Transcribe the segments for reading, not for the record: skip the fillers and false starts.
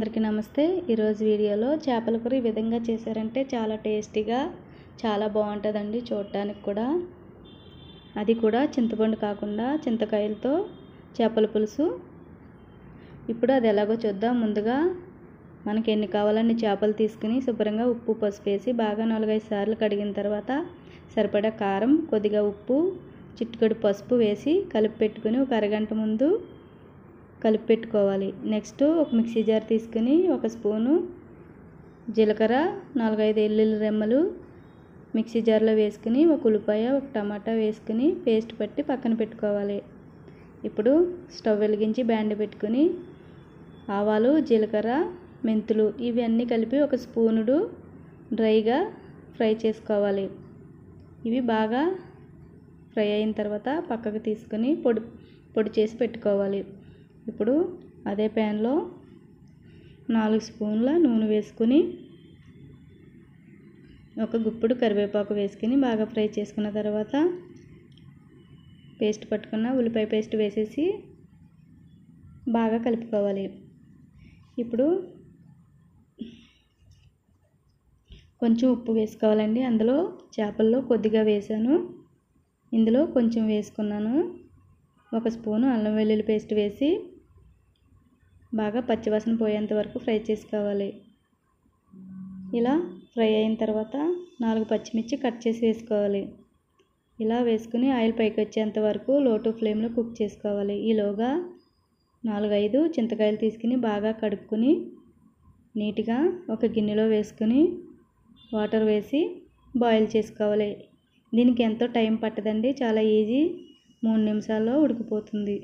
అందరికీ నమస్తే। ఈరోజు వీడియోలో చేపల కూర ఈ విధంగా చేశారంటే చాలా టేస్టీగా చాలా బాగుంటుందండి చూడడానికి కూడా। అది కూడా చింతపండు కాకుండా చింతకాయలతో చేపల పులుసు। ఇప్పుడు అది ఎలాగో చూద్దాం। ముందుగా మనకి ఎన్ని కావాలన్ని చేపలు తీసుకుని శుభ్రంగా ఉప్పు పసుపు వేసి బాగా 4-5 సార్లు కడిగిన తర్వాత సరిపడా కారం, కొద్దిగా ఉప్పు, చిటికెడు పసుపు వేసి కలిపి పెట్టుకుని ఒక అరగంట ముందు కలిపి పెట్టుకోవాలి। నెక్స్ట్ ఒక మిక్సీ జార్ తీసుకుని ఒక స్పూను జీలకర్ర, 4-5 వెల్లుల్లి రెమ్మలు మిక్సీ జార్లో వేసుకుని ఒక ఉల్లిపాయ, ఒక టమాటా వేసుకుని పేస్ట్ పట్టి పక్కన పెట్టుకోవాలి। ఇప్పుడు స్టవ్ వెలిగించి బాండి పెట్టుకుని ఆవాలు, జీలకర్ర, మెంతులు ఇవన్నీ కలిపి ఒక స్పూనుడు డ్రైగా ఫ్రై చేసుకోవాలి। ఇవి బాగా ఫ్రై అయిన తర్వాత పక్కకు తీసుకుని పొడి చేసి పెట్టుకోవాలి। ఇప్పుడు అదే ప్యాన్లో 4 స్పూన్ల నూనె వేసుకుని ఒక గుప్పుడు కరివేపాకు వేసుకుని బాగా ఫ్రై చేసుకున్న తర్వాత పేస్ట్ పట్టుకున్న ఉల్లిపాయ పేస్ట్ వేసేసి బాగా కలుపుకోవాలి। ఇప్పుడు కొంచెం ఉప్పు వేసుకోవాలండి। అందులో చేపల్లో కొద్దిగా వేసాను, ఇందులో కొంచెం వేసుకున్నాను। ఒక స్పూను అల్లం వెల్లుల్లి పేస్ట్ వేసి బాగా పచ్చివాసన పోయేంత వరకు ఫ్రై చేసుకోవాలి। ఇలా ఫ్రై అయిన తర్వాత 4 పచ్చిమిర్చి కట్ చేసి వేసుకోవాలి। ఇలా వేసుకుని ఆయిల్ పైకి వచ్చేంత వరకు లో టు ఫ్లేమ్లో కుక్ చేసుకోవాలి। ఈలోగా 4-5 చింతకాయలు తీసుకుని బాగా కడుక్కుని నీట్గా ఒక గిన్నెలో వేసుకుని వాటర్ వేసి బాయిల్ చేసుకోవాలి। దీనికి ఎంతో టైం పట్టదండి, చాలా ఈజీ, 3 నిమిషాల్లో ఉడికిపోతుంది।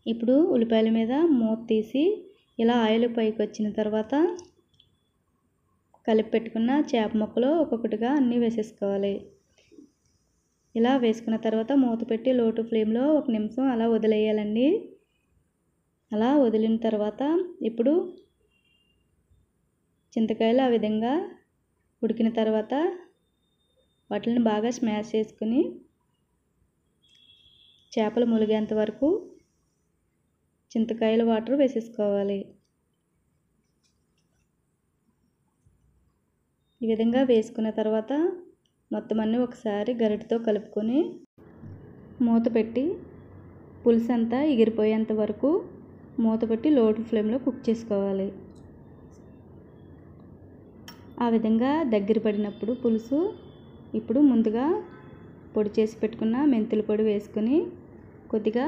ఇప్పుడు ఉల్లిపాయల మీద మూత తీసి ఇలా ఆయిల్ పైకి వచ్చిన తర్వాత కలిపి పెట్టుకున్న చేప ముక్కలు ఒక్కొక్కటిగా అన్నీ వేసేసుకోవాలి। ఇలా వేసుకున్న తర్వాత మూత పెట్టి లో టు ఫ్లేమ్లో 1 నిమిషం అలా వదిలేయాలండి। అలా వదిలిన తర్వాత ఇప్పుడు చింతకాయలు ఆ విధంగా ఉడికిన తర్వాత వాటిని బాగా స్మాష్ చేసుకుని చేపలు ములిగేంత వరకు చింతకాయల వాటర్ వేసేసుకోవాలి। ఈ విధంగా వేసుకున్న తర్వాత మొత్తం అన్నీ ఒకసారి గరిటెతో కలుపుకొని మూత పెట్టి పులుసు అంతా ఎగిరిపోయేంత వరకు మూత పెట్టి లో ఫ్లేమ్లో కుక్ చేసుకోవాలి। ఆ విధంగా దగ్గర పడినప్పుడు పులుసు ఇప్పుడు ముందుగా పొడి చేసి పెట్టుకున్న మెంతుల పొడి వేసుకుని కొద్దిగా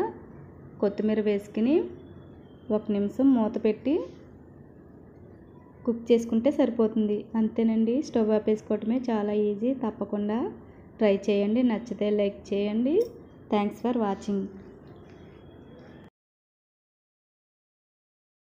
కొత్తిమీర వేసుకుని 1 నిమిషం మూత పెట్టి కుక్ చేసుకుంటే సరిపోతుంది। అంతేనండి, స్టవ్ ఆపేసుకోవటమే, చాలా ఈజీ। తప్పకుండా ట్రై చేయండి, నచ్చితే లైక్ చేయండి। Thanks for watching.